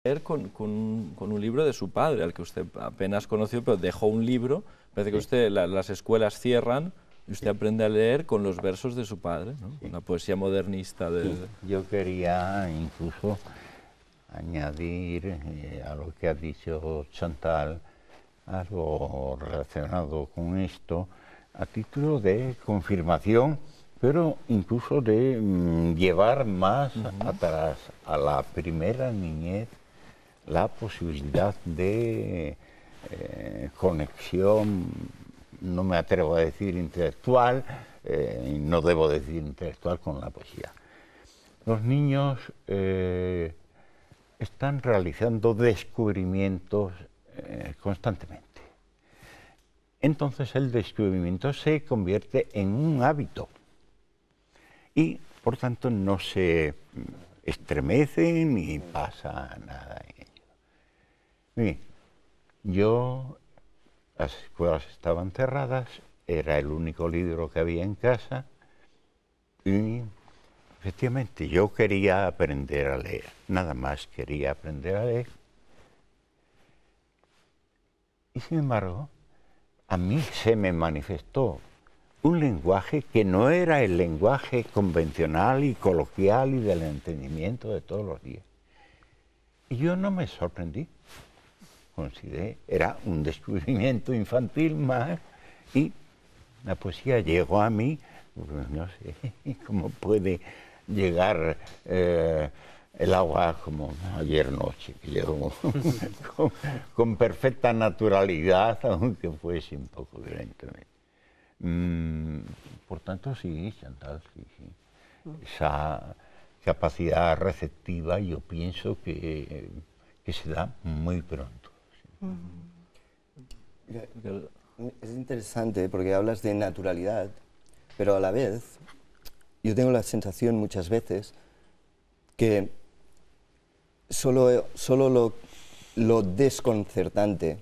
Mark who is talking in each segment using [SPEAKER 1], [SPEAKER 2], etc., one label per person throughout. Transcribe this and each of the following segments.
[SPEAKER 1] leer con un libro de su padre, al que usted apenas conoció, pero dejó un libro. Parece que usted, las escuelas cierran y usted aprende a leer con los versos de su padre, ¿no? Con la poesía modernista.
[SPEAKER 2] Yo quería incluso añadir a lo que ha dicho Chantal algo relacionado con esto, a título de confirmación, pero incluso de llevar más atrás a la primera niñez la posibilidad de conexión, no me atrevo a decir intelectual, no debo decir intelectual, con la poesía. Los niños están realizando descubrimientos constantemente. Entonces el descubrimiento se convierte en un hábito y por tanto no se estremece ni pasa nada en ello. Bien, las escuelas estaban cerradas, era el único libro que había en casa y efectivamente yo quería aprender a leer, nada más quería aprender a leer. Y sin embargo, a mí se me manifestó un lenguaje que no era el lenguaje convencional y coloquial y del entendimiento de todos los días. Y yo no me sorprendí. Consideré, era un descubrimiento infantil más, y la poesía llegó a mí, no sé cómo puede llegar el agua como ayer noche, que llegó con perfecta naturalidad, aunque fuese un poco violentamente. Por tanto, sí, Chantal, sí. Esa capacidad receptiva yo pienso que se da muy pronto.
[SPEAKER 3] Es interesante porque hablas de naturalidad, pero a la vez yo tengo la sensación muchas veces que solo lo desconcertante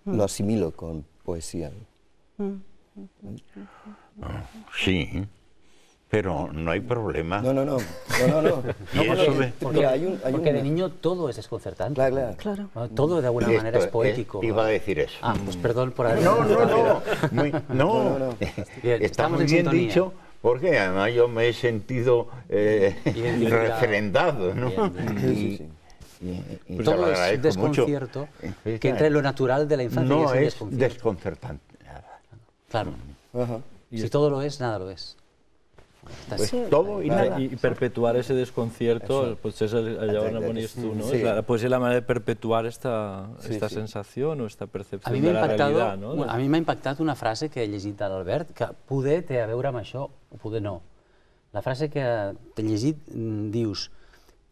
[SPEAKER 3] lo asimilo con poesía.
[SPEAKER 2] Sí, pero no hay problema.
[SPEAKER 3] No.
[SPEAKER 4] Porque de niño todo es desconcertante.
[SPEAKER 3] Claro.
[SPEAKER 4] Todo de alguna manera es poético.
[SPEAKER 2] Iba a decir eso.
[SPEAKER 4] Ah, pues perdón por haber...
[SPEAKER 2] No.
[SPEAKER 4] Bien,
[SPEAKER 2] Está muy bien dicho, porque además yo me he sentido refrendado, ¿no?
[SPEAKER 3] Sí.
[SPEAKER 4] Todo es desconcierto, que entre lo natural de la infancia
[SPEAKER 2] no
[SPEAKER 4] y
[SPEAKER 2] es desconcertante.
[SPEAKER 4] Claro. Si todo lo es, nada lo es.
[SPEAKER 2] Pues todo y nada.
[SPEAKER 1] Y perpetuar ese desconcierto, pues es allà on venies tu, ¿no?
[SPEAKER 3] Sí.
[SPEAKER 1] La poesía es la manera de perpetuar esta sensación o esta percepció de la realitat, no?
[SPEAKER 4] A mi m'ha impactat una frase que he llegit de l'Albert, que poder té a veure amb això, o poder no. La frase que t'he llegit dius: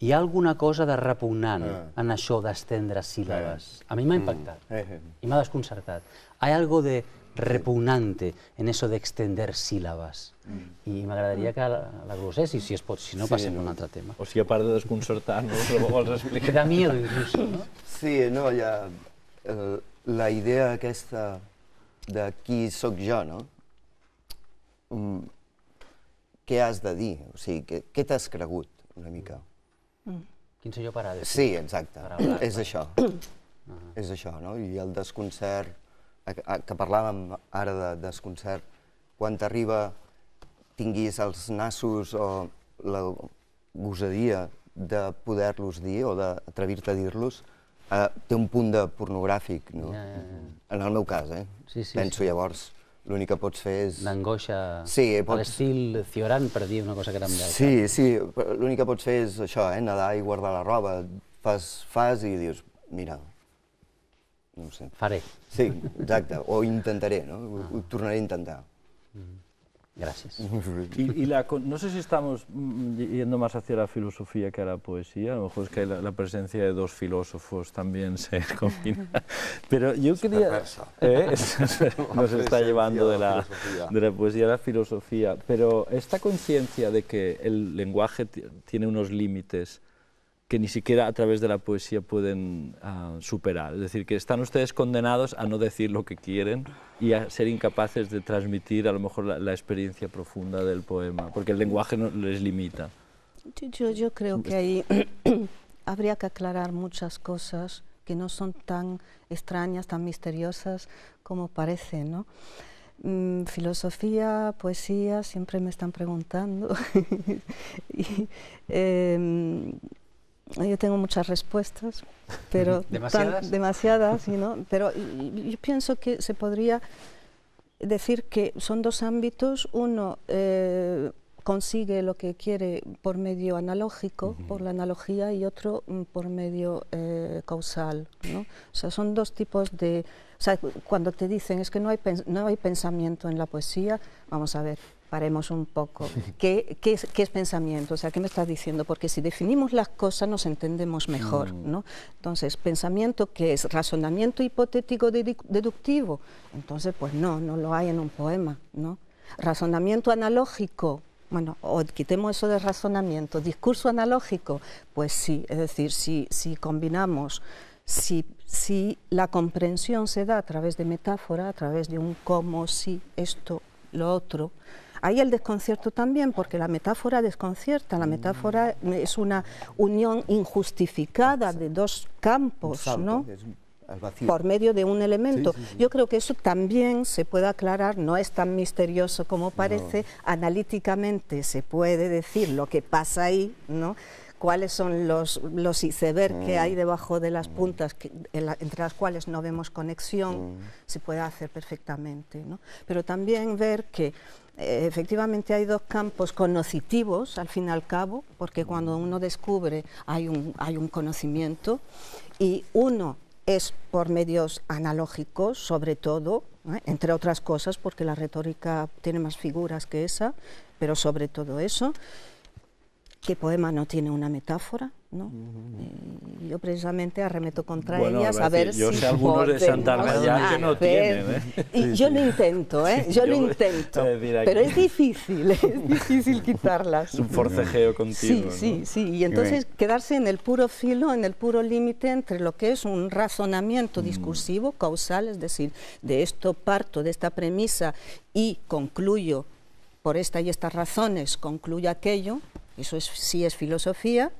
[SPEAKER 4] hi ha alguna cosa de repugnant en això d'estendre síl·labes. A mi m'ha impactat i m'ha desconcertat. Hay algo de repugnante en eso de extender síl·labes. I m'agradaria que la glossessis, si es pot, si no passem a un altre tema.
[SPEAKER 1] O sigui, a part de desconcertar, no? Però vols explicar?
[SPEAKER 4] Que da miedo, incluso, no?
[SPEAKER 3] Sí, no, hi ha la idea aquesta de qui sóc jo, no? Què has de dir? O sigui, què t'has cregut, una mica?
[SPEAKER 4] Quin sé jo per a dir?
[SPEAKER 3] Sí, exacte. És això. És això, no? I el desconcert, que parlàvem ara de desconcert, quan t'arriba tinguis els nassos o la gosadia de poder-los dir o d'atrevir-te a dir-los, té un punt de pornogràfic, no? En el meu cas, penso llavors, l'únic que pots fer és...
[SPEAKER 4] D'angoixa, a l'estil Cioran, per dir una cosa que era amb el cap.
[SPEAKER 3] Sí, l'únic que pots fer és això, nedar i guardar la roba. Fas i dius, mira, no ho sé.
[SPEAKER 4] Faré.
[SPEAKER 3] Sí, exacte, o intentaré, ¿no? Ho tornaré a intentar.
[SPEAKER 4] Gracias.
[SPEAKER 1] No sé si estamos yendo más hacia la filosofía que a la poesía, a lo mejor es que la presencia de dos filósofos también se combina, pero yo quería... Nos está llevando de la poesía a la filosofía, pero esta conciencia de que el lenguaje tiene unos límites que ni siquiera a través de la poesía pueden superar. Es decir, que están ustedes condenados a no decir lo que quieren y a ser incapaces de transmitir a lo mejor la experiencia profunda del poema, porque el lenguaje no les limita.
[SPEAKER 5] Yo creo que ahí habría que aclarar muchas cosas que no son tan extrañas, tan misteriosas como parecen, ¿no? Filosofía, poesía, siempre me están preguntando. Y, yo tengo muchas respuestas, pero demasiadas, ¿no? Pero yo pienso que se podría decir que son dos ámbitos. Uno consigue lo que quiere por medio analógico, por la analogía, y otro por medio causal, ¿no? O sea, son dos tipos de... O sea, cuando te dicen es que no hay pensamiento en la poesía, vamos a ver, paremos un poco. ¿Qué es pensamiento? O sea, ¿qué me estás diciendo? Porque si definimos las cosas nos entendemos mejor, ¿no? Entonces, pensamiento, ¿qué es? Razonamiento hipotético deductivo. Entonces, pues no lo hay en un poema, ¿no? Razonamiento analógico. Bueno, o quitemos eso de razonamiento. Discurso analógico, pues sí, es decir, si combinamos, si la comprensión se da a través de metáfora, a través de un cómo, si, esto, lo otro, hay el desconcierto también, porque la metáfora desconcierta. La metáfora es una unión injustificada de dos campos, ¿no? Por medio de un elemento. Sí. Yo creo que eso también se puede aclarar, no es tan misterioso como parece, analíticamente se puede decir lo que pasa ahí, ¿no? Cuáles son los iceberg que hay debajo de las puntas, entre las cuales no vemos conexión, se puede hacer perfectamente, ¿no? Pero también ver que efectivamente hay dos campos conocitivos, al fin y al cabo, porque cuando uno descubre hay un conocimiento, y uno es por medios analógicos, sobre todo, entre otras cosas, porque la retórica tiene más figuras que esa, pero sobre todo eso. ¿Qué poema no tiene una metáfora? ¿No? Yo precisamente arremeto contra ellas a ver si
[SPEAKER 1] yo sé algunos de Santana que no tienen,
[SPEAKER 5] y yo lo intento, yo lo intento, pero es difícil quitarlas.
[SPEAKER 1] Es un forcejeo continuo.
[SPEAKER 5] Sí, y entonces quedarse en el puro filo, en el puro límite entre lo que es un razonamiento discursivo, causal, es decir, de esto parto, de esta premisa y concluyo por esta y estas razones, concluyo aquello. Eso sí es filosofía,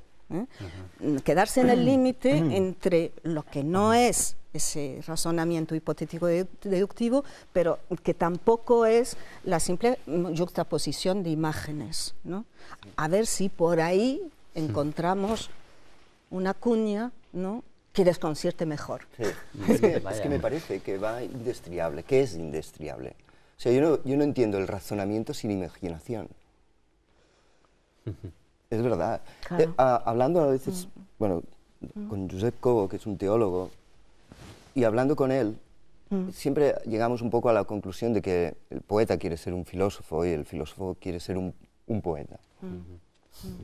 [SPEAKER 5] quedarse en el límite entre lo que no es ese razonamiento hipotético deductivo, pero que tampoco es la simple yuxtaposición de imágenes, ¿no? A ver si por ahí encontramos una cuña, ¿no?, que desconcierte mejor.
[SPEAKER 3] Sí. Es que me parece que va indestriable. ¿Qué es indestriable? O sea, yo no entiendo el razonamiento sin imaginación. Es verdad.
[SPEAKER 5] Claro.
[SPEAKER 3] Hablando a veces, bueno, con Josep Cobo, que es un teólogo, y hablando con él, siempre llegamos un poco a la conclusión de que el poeta quiere ser un filósofo y el filósofo quiere ser un poeta.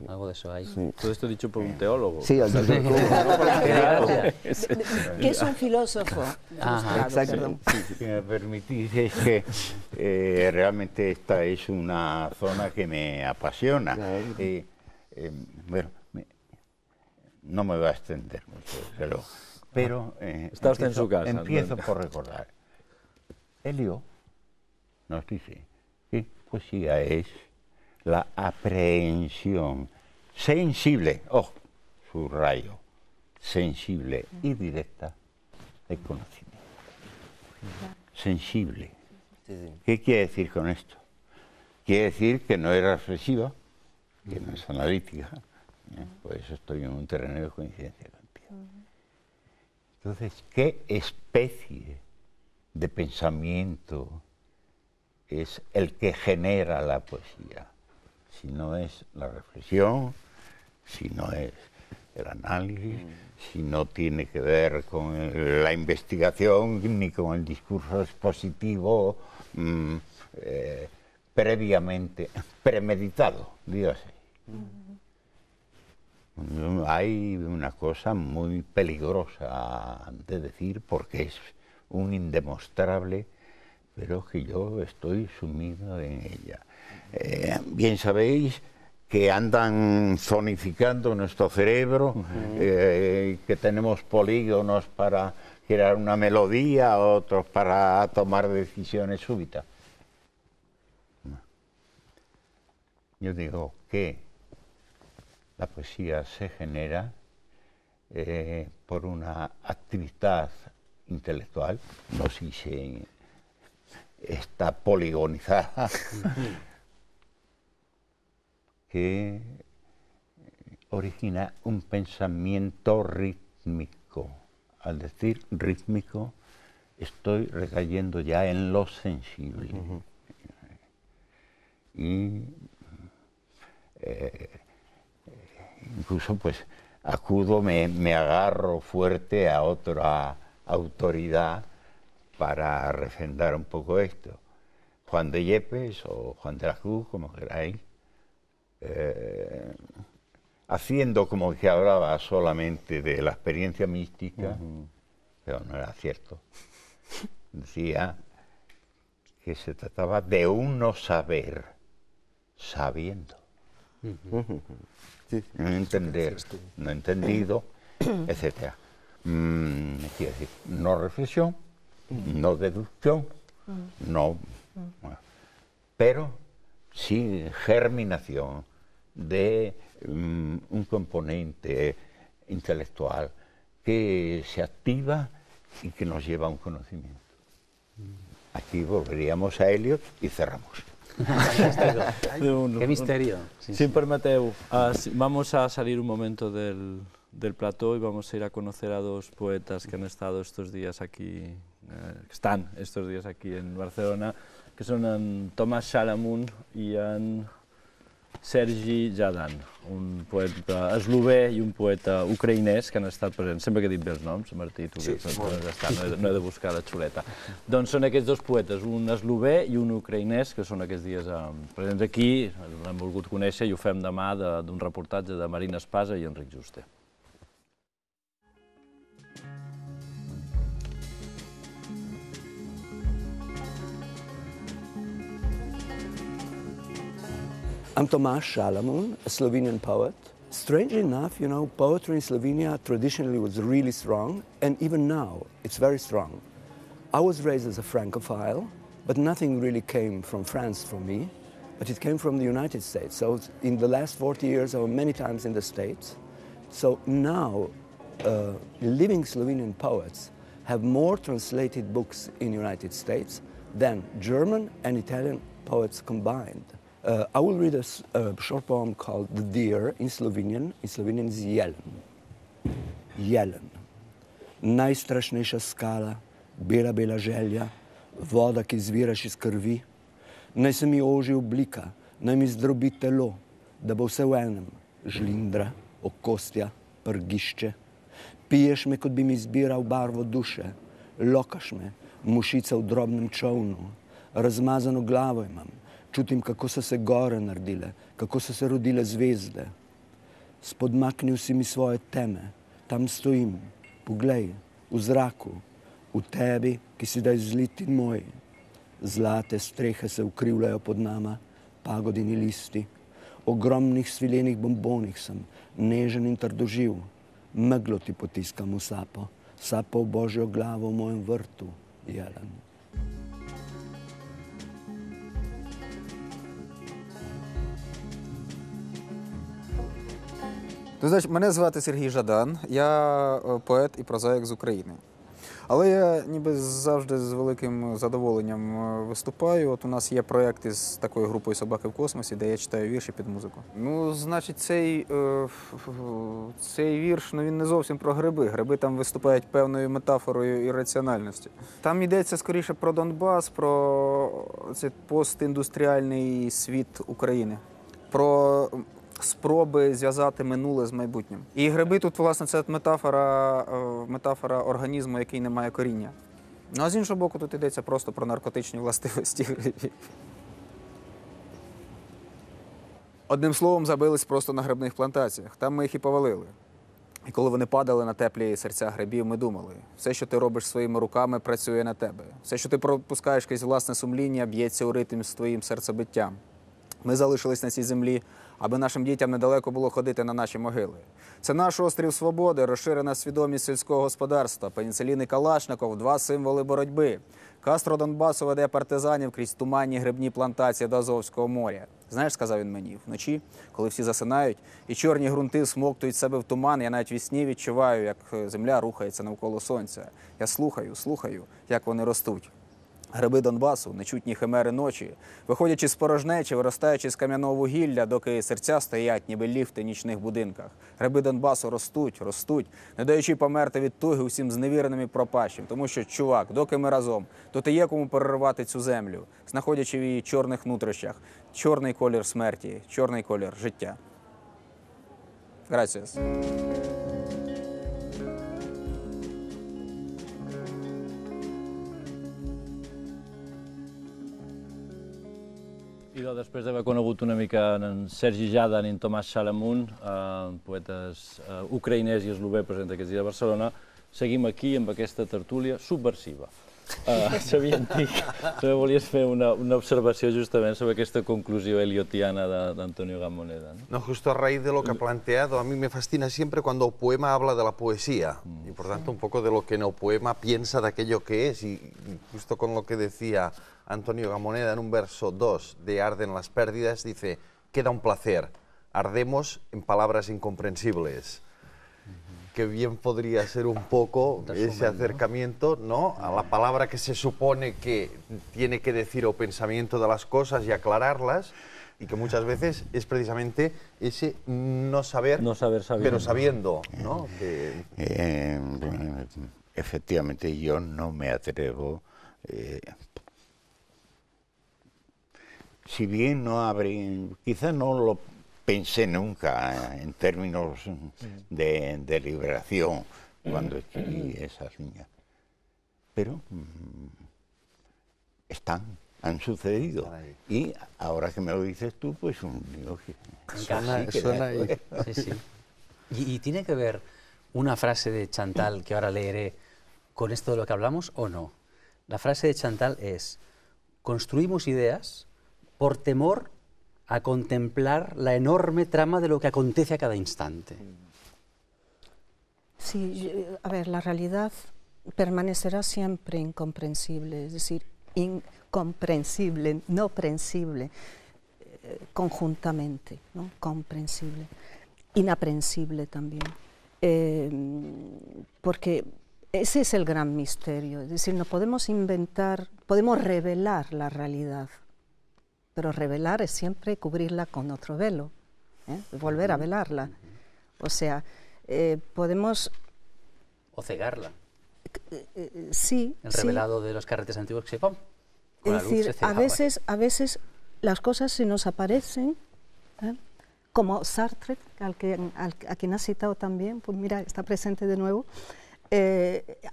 [SPEAKER 4] Algo de eso hay.
[SPEAKER 3] Sí.
[SPEAKER 1] Todo esto dicho por un teólogo.
[SPEAKER 3] Sí, el Josep Cobo.
[SPEAKER 5] ¿Qué es un filósofo?
[SPEAKER 3] Exacto.
[SPEAKER 2] Si me permitís, es que realmente esta es una zona que me apasiona. Bueno, no me voy a extender mucho, pero
[SPEAKER 1] está usted en su casa.
[SPEAKER 2] Empiezo por recordar. Elio nos dice que poesía es la aprehensión sensible, subrayo, sensible y directa del conocimiento. Sensible. ¿Qué quiere decir con esto? Quiere decir que no es reflexiva, que no es analítica, por eso estoy en un terreno de coincidencia contigo. Entonces, ¿qué especie de pensamiento es el que genera la poesía? Si no es la reflexión, si no es el análisis, si no tiene que ver con la investigación ni con el discurso expositivo previamente premeditado, dígase. Hay una cosa muy peligrosa de decir, porque es un indemostrable, pero que yo estoy sumido en ella. Bien sabéis que andan zonificando nuestro cerebro, que tenemos polígonos para crear una melodía, otros para tomar decisiones súbitas. Yo digo que La poesía se genera por una actividad intelectual, no sé si está poligonizada, que origina un pensamiento rítmico. Al decir rítmico, estoy recayendo ya en lo sensible. Y incluso pues acudo, me agarro fuerte a otra autoridad para refrendar un poco esto. Juan de Yepes o Juan de la Cruz, como queráis, haciendo como que hablaba solamente de la experiencia mística, pero no era cierto. Decía que se trataba de uno saber, sabiendo. No entender, no entendido, etc. Quiere decir, no reflexión, no deducción, no, pero sí germinación de un componente intelectual que se activa y que nos lleva a un conocimiento. Aquí volveríamos a Eliot y cerramos.
[SPEAKER 4] Qué misterio.
[SPEAKER 1] Si me permeteu, vamos a salir un momento del plató y vamos a ir a conocer a dos poetas que han estado estos días aquí, están estos días aquí en Barcelona, que son en Tomàs Šalamun i en Sergi Jadan, un poeta eslové i un poeta ucraïnès que han estat presents. Sempre que he dit bé els noms, Martí, tu que no he de buscar la xuleta. Doncs són aquests dos poetes, un eslové i un ucraïnès, que són aquests dies presents aquí, l'hem volgut conèixer i ho fem demà d'un reportatge de Marina Espasa i Enric Juste.
[SPEAKER 6] I'm Tomàs Šalamun, a Slovenian poet. Strangely enough, you know, poetry in Slovenia traditionally was really strong, and even now it's very strong. I was raised as a Francophile, but nothing really came from France for me, but it came from the United States. So in the last 40 years, I was many times in the States. So now, living Slovenian poets have more translated books in the United States than German and Italian poets combined. I will read a short poem called The Deer in Slovenian. In Slovenian is Jelen. Jelen. Najstrašnejša skala, bela, bela želja, voda, ki izviraš iz krvi. Naj se mi oži oblika, naj mi zdrobi telo, da bo vse v enem. Žlindra, okostja, prgišče. Piješ me, kot bi mi zbiral barvo duše. Lokaš me, mušica v drobnem čovnu. Razmazano glavo imam. Čutim, kako so se gore naredile, kako so se rodile zvezde. Spodmaknil si mi svoje teme, tam stojim, poglej, v zraku, v tebi, ki si daj zlit in moj. Zlate strehe se ukrivljajo pod nama, pagodini listi. Ogromnih svilenih bombonih sem, nežen in trdoživ. Meglo ti potiskam v sapo, sapo v božjo glavo v mojem vrtu, jelen.
[SPEAKER 7] Мене звати Сергій Жадан, я поет і прозаїк з України. Але я ніби завжди з великим задоволенням виступаю. От у нас є проєкт із такою групою «Собаки в космосі», де я читаю вірші під музику. Ну, значить, цей вірш, він не зовсім про гриби. Гриби там виступають певною метафорою ірраціональності. Там йдеться скоріше про Донбас, про цей постіндустріальний світ України, про спроби зв'язати минуле з майбутнім. І гриби тут, власне, це метафора організму, який не має коріння. Ну, а з іншого боку, тут йдеться просто про наркотичні властивості грибів. Одним словом, забились просто на грибних плантаціях. Там ми їх і повалили. І коли вони падали на теплі серця грибів, ми думали, все, що ти робиш своїми руками, працює на тебе. Все, що ти пропускаєш крізь власне сумління, б'ється у ритм з твоїм серцебиттям. Ми залишились на цій землі, аби нашим дітям недалеко було ходити на наші могили. Це наш острів свободи, розширена свідомість сільського господарства, пеніцилін і Калашников – два символи боротьби. Кастро Донбасу веде партизанів крізь туманні грибні плантації до Азовського моря. Знаєш, сказав він мені, вночі, коли всі засинають, і чорні ґрунти смоктують себе в туман, я навіть вісні відчуваю, як земля рухається навколо сонця. Я слухаю, як вони ростуть. Гриби Донбасу, нечутні химери ночі, виходячи з порожнечі, виростаючи з кам'яного вугілля, доки серця стоять, ніби ліфти в нічних будинках. Гриби Донбасу ростуть, не даючи померти від туги усім зневіреним і пропащим. Тому що, чувак, доки ми разом, то є кому переривати цю землю, знаходячи в її чорних нутрощах. Чорний колір смерті, чорний колір життя. Gracias.
[SPEAKER 1] I després d'haver conegut una mica en Sergi Jadan i en Tomàs Salamun, poetes ucraïnès i eslovè presents aquests dies a Barcelona, seguim aquí amb aquesta tertúlia subversiva. Xavier Antich, volies fer una observació justament sobre aquesta conclusió eliotiana d'Antonio Gamoneda.
[SPEAKER 8] No, justo a raíz de lo que ha planteado, a mí me fascina siempre cuando el poema habla de la poesía y por tanto un poco de lo que en el poema piensa de aquello que es, y justo con lo que decía Antonio Gamoneda en un verso 2 de Arden las pérdidas, dice: queda un placer, ardemos en palabras incomprensibles. Que bien podría ser un poco ese acercamiento, ¿no?, a la palabra que se supone que tiene que decir o pensamiento de las cosas y aclararlas, y que muchas veces es precisamente ese no saber sabiendo. Pero sabiendo, ¿no?
[SPEAKER 2] Efectivamente, yo no me atrevo. Si bien no abre, quizás no lo pensé nunca en términos de liberación cuando escribí esas líneas, pero han sucedido. Y ahora que me lo dices tú, pues digo que
[SPEAKER 4] suena ahí. Sí, sí. ¿Y tiene que ver una frase de Chantal, que ahora leeré, con esto de lo que hablamos o no? La frase de Chantal es: construimos ideas por temor a contemplar la enorme trama de lo que acontece a cada instante.
[SPEAKER 5] Sí, a ver, la realidad permanecerá siempre incomprensible, es decir, incomprensible, no prensible, conjuntamente, ¿no? Comprensible, inaprensible también, porque ese es el gran misterio, es decir, no podemos inventar, podemos revelar la realidad, pero revelar es siempre cubrirla con otro velo, volver a velarla. O sea, podemos...
[SPEAKER 4] O cegarla.
[SPEAKER 5] Sí.
[SPEAKER 4] El revelado de los carretes antiguos que se ¡pum! Con
[SPEAKER 5] es decir, a veces las cosas se nos aparecen, como Sartre, a quien has citado también, pues mira, está presente de nuevo,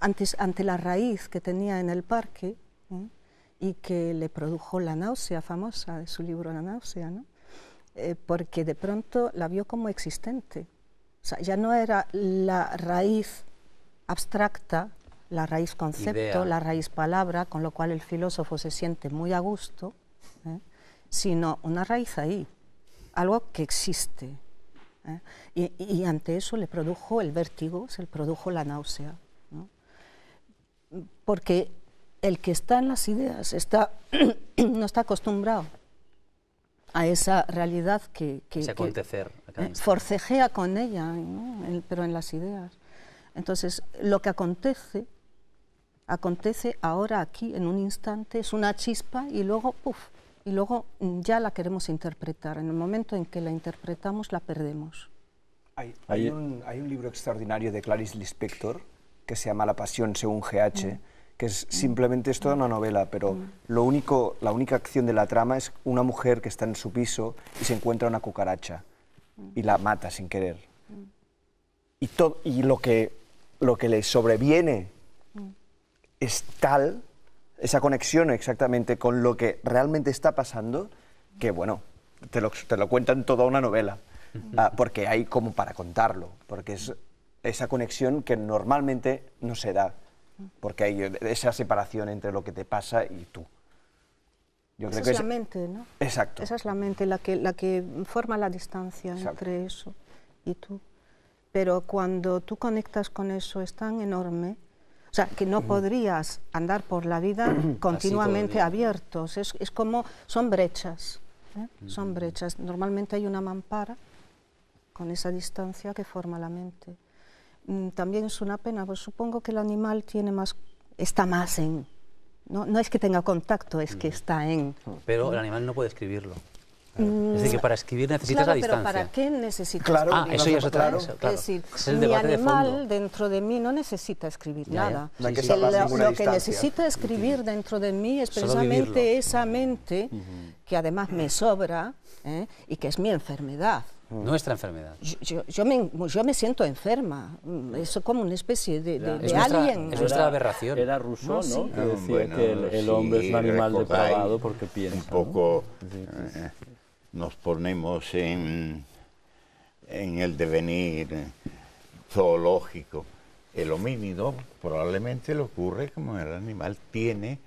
[SPEAKER 5] ante la raíz que tenía en el parque, y que le produjo la náusea famosa de su libro La náusea, ¿no? Porque de pronto la vio como existente. O sea, ya no era la raíz abstracta, la raíz concepto, idea, la raíz palabra, con lo cual el filósofo se siente muy a gusto, sino una raíz ahí, algo que existe. Y ante eso le produjo el vértigo, se le produjo la náusea, ¿no? Porque el que está en las ideas no está acostumbrado a esa realidad que forcejea con ella, ¿no? Pero en las ideas. Entonces, lo que acontece ahora aquí, en un instante, es una chispa y luego, ¡puf!, y luego ya la queremos interpretar. En el momento en que la interpretamos, la perdemos.
[SPEAKER 6] Hay un libro extraordinario de Clarice Lispector que se llama La pasión según G.H., que es simplemente es toda una novela, pero la única acción de la trama es una mujer que está en su piso y se encuentra una cucaracha y la mata sin querer. Y lo que le sobreviene es tal, esa conexión exactamente con lo que realmente está pasando, que bueno, te lo cuentan toda una novela, porque hay como para contarlo, porque es esa conexión que normalmente no se da, porque hay esa separación entre lo que te pasa y tú.
[SPEAKER 9] Yo
[SPEAKER 5] esa
[SPEAKER 9] creo
[SPEAKER 5] es
[SPEAKER 9] que
[SPEAKER 5] la mente, ¿no?
[SPEAKER 9] Exacto.
[SPEAKER 5] Esa es la mente la que forma la distancia entre eso y tú. Pero cuando tú conectas con eso es tan enorme, o sea, que no podrías andar por la vida continuamente abiertos. Es como, son brechas, ¿eh? Son brechas. Normalmente hay una mampara con esa distancia que forma la mente. También es una pena, pues supongo que el animal está más en... No es que tenga contacto, es que está en...
[SPEAKER 4] Pero el animal no puede escribirlo. Es decir, que para escribir necesitas la distancia.
[SPEAKER 5] Pero ¿para qué necesitas
[SPEAKER 4] escribir? Eso ya es otra cosa.
[SPEAKER 5] Es decir, mi animal dentro de mí no necesita escribir nada. Lo que necesita escribir dentro de mí es precisamente esa mente que además me sobra, y que es mi enfermedad.
[SPEAKER 4] Nuestra enfermedad.
[SPEAKER 5] Yo me siento enferma, es como una especie de alien.
[SPEAKER 4] Es nuestra aberración.
[SPEAKER 1] Era Rousseau, ¿no? Que decía que el hombre es un animal depravado porque piensa.
[SPEAKER 2] Un poco nos ponemos en el devenir zoológico. El homínido probablemente le ocurre como el animal tiene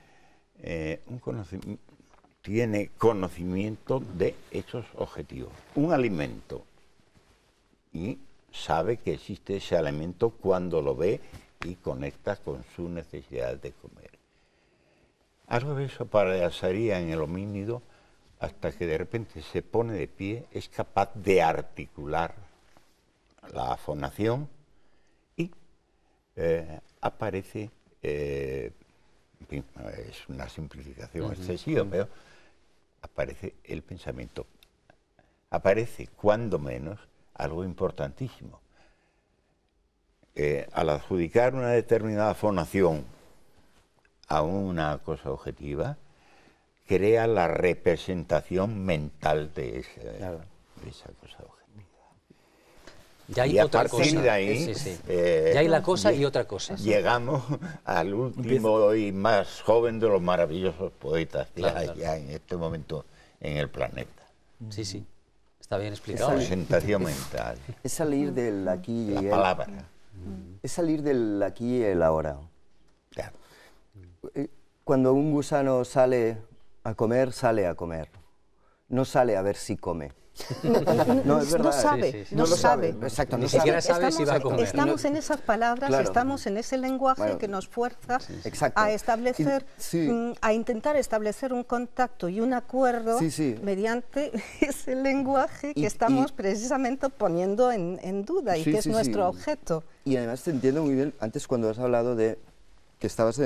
[SPEAKER 2] conocimiento de esos objetivos. Un alimento, y sabe que existe ese alimento cuando lo ve y conecta con su necesidad de comer. Algo de eso pasaría en el homínido hasta que de repente se pone de pie, es capaz de articular la fonación y aparece, es una simplificación excesiva, pero aparece el pensamiento. Aparece, cuando menos, algo importantísimo. Al adjudicar una determinada fonación a una cosa objetiva, crea la representación mental de esa cosa objetiva.
[SPEAKER 4] Y a
[SPEAKER 2] partir de ahí,
[SPEAKER 4] ya hay la cosa y otra cosa.
[SPEAKER 2] Llegamos al último y más joven de los maravillosos poetas que hay ya en este momento en el planeta.
[SPEAKER 4] Sí, sí, está bien explicado.
[SPEAKER 2] Representación mental.
[SPEAKER 3] Es salir del aquí y
[SPEAKER 2] la
[SPEAKER 3] el...
[SPEAKER 2] palabra.
[SPEAKER 3] Es salir del aquí y el ahora.
[SPEAKER 2] Claro.
[SPEAKER 3] Cuando un gusano sale a comer, no sale a ver si come. No, es verdad.
[SPEAKER 5] No sabe,
[SPEAKER 3] no lo sabe.
[SPEAKER 5] Exacto,
[SPEAKER 4] ni siquiera sabe si va a comer.
[SPEAKER 5] Estamos en esas palabras, estamos en ese lenguaje que nos fuerza a establecer, a intentar establecer un contacto y un acuerdo mediante ese lenguaje que estamos precisamente poniendo en duda y que es nuestro objeto.
[SPEAKER 3] Y además te entiendo muy bien, antes cuando has hablado de que estabas